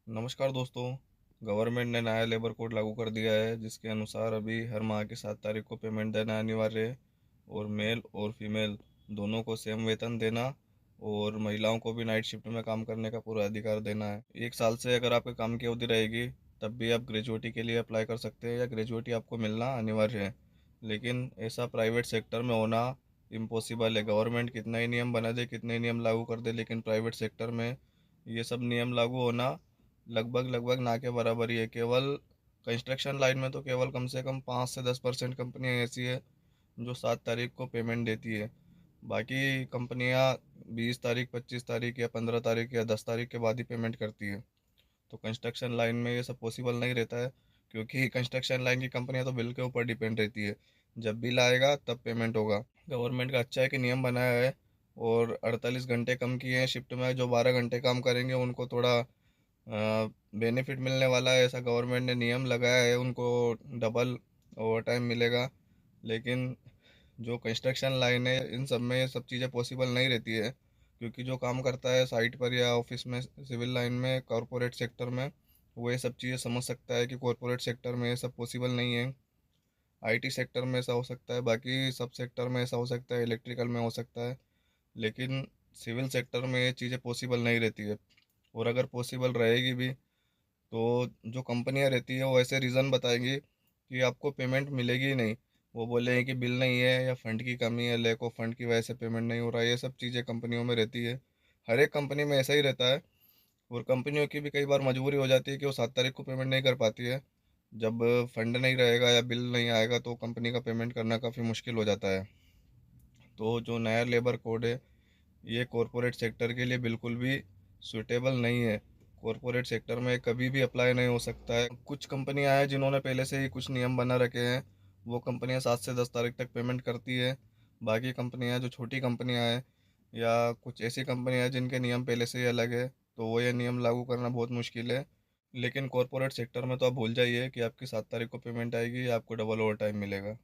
नमस्कार दोस्तों। गवर्नमेंट ने नया लेबर कोड लागू कर दिया है, जिसके अनुसार अभी हर माह की 7 तारीख को पेमेंट देना अनिवार्य है। और मेल और फीमेल दोनों को सेम वेतन देना, और महिलाओं को भी नाइट शिफ्ट में काम करने का पूरा अधिकार देना है। 1 साल से अगर आपके काम की अवधि रहेगी, तब भी आप ग्रेजुएटी के लिए अप्लाई कर सकते हैं, या ग्रेजुएटी आपको मिलना अनिवार्य है। लेकिन ऐसा प्राइवेट सेक्टर में होना इम्पॉसिबल है। गवर्नमेंट कितना ही नियम बना दे, कितने ही नियम लागू कर दे, लेकिन प्राइवेट सेक्टर में ये सब नियम लागू होना लगभग लगभग ना के बराबर ही है। केवल कंस्ट्रक्शन लाइन में तो केवल कम से कम 5 से 10% कंपनियां ऐसी है जो 7 तारीख को पेमेंट देती है। बाकी कंपनियां 20 तारीख, 25 तारीख या 15 तारीख या 10 तारीख के बाद ही पेमेंट करती है। तो कंस्ट्रक्शन लाइन में ये सब पॉसिबल नहीं रहता है, क्योंकि कंस्ट्रक्शन लाइन की कंपनियां तो बिल के ऊपर डिपेंड रहती है। जब बिल आएगा तब पेमेंट होगा। गवर्नमेंट का अच्छा है कि नियम बनाया है, और 48 घंटे कम किए हैं शिफ्ट में। जो 12 घंटे काम करेंगे उनको थोड़ा बेनिफिट मिलने वाला है, ऐसा गवर्नमेंट ने नियम लगाया है। उनको डबल ओवर टाइम मिलेगा। लेकिन जो कंस्ट्रक्शन लाइन है, इन सब में ये सब चीज़ें पॉसिबल नहीं रहती है, क्योंकि जो काम करता है साइट पर या ऑफिस में, सिविल लाइन में, कॉरपोरेट सेक्टर में, वो ये सब चीज़ें समझ सकता है कि कॉरपोरेट सेक्टर में ये सब पॉसिबल नहीं है। आईटी सेक्टर में ऐसा हो सकता है, बाकी सब सेक्टर में ऐसा हो सकता है, इलेक्ट्रिकल में हो सकता है, लेकिन सिविल सेक्टर में ये चीज़ें पॉसिबल नहीं रहती है। और अगर पॉसिबल रहेगी भी, तो जो कंपनियां रहती है वो ऐसे रीज़न बताएंगी कि आपको पेमेंट मिलेगी ही नहीं। वो बोलेंगे कि बिल नहीं है, या फंड की कमी है, लैक ऑफ फंड की वजह से पेमेंट नहीं हो रहा है। ये सब चीज़ें कंपनियों में रहती है। हर एक कंपनी में ऐसा ही रहता है। और कंपनियों की भी कई बार मजबूरी हो जाती है कि वो 7 तारीख को पेमेंट नहीं कर पाती है। जब फंड नहीं रहेगा या बिल नहीं आएगा, तो कंपनी का पेमेंट करना काफ़ी मुश्किल हो जाता है। तो जो नया लेबर कोड है, ये कॉरपोरेट सेक्टर के लिए बिल्कुल भी सूटेबल नहीं है। कॉरपोरेट सेक्टर में कभी भी अप्लाई नहीं हो सकता है। कुछ कंपनियां हैं जिन्होंने पहले से ही कुछ नियम बना रखे हैं, वो कंपनियां 7 से 10 तारीख तक पेमेंट करती है। बाकी कंपनियां, जो छोटी कंपनियां हैं, या कुछ ऐसी कंपनियां हैं जिनके नियम पहले से ही अलग है, तो वो ये नियम लागू करना बहुत मुश्किल है। लेकिन कॉरपोरेट सेक्टर में तो आप भूल जाइए कि आपकी 7 तारीख को पेमेंट आएगी या आपको डबल ओवर टाइम मिलेगा।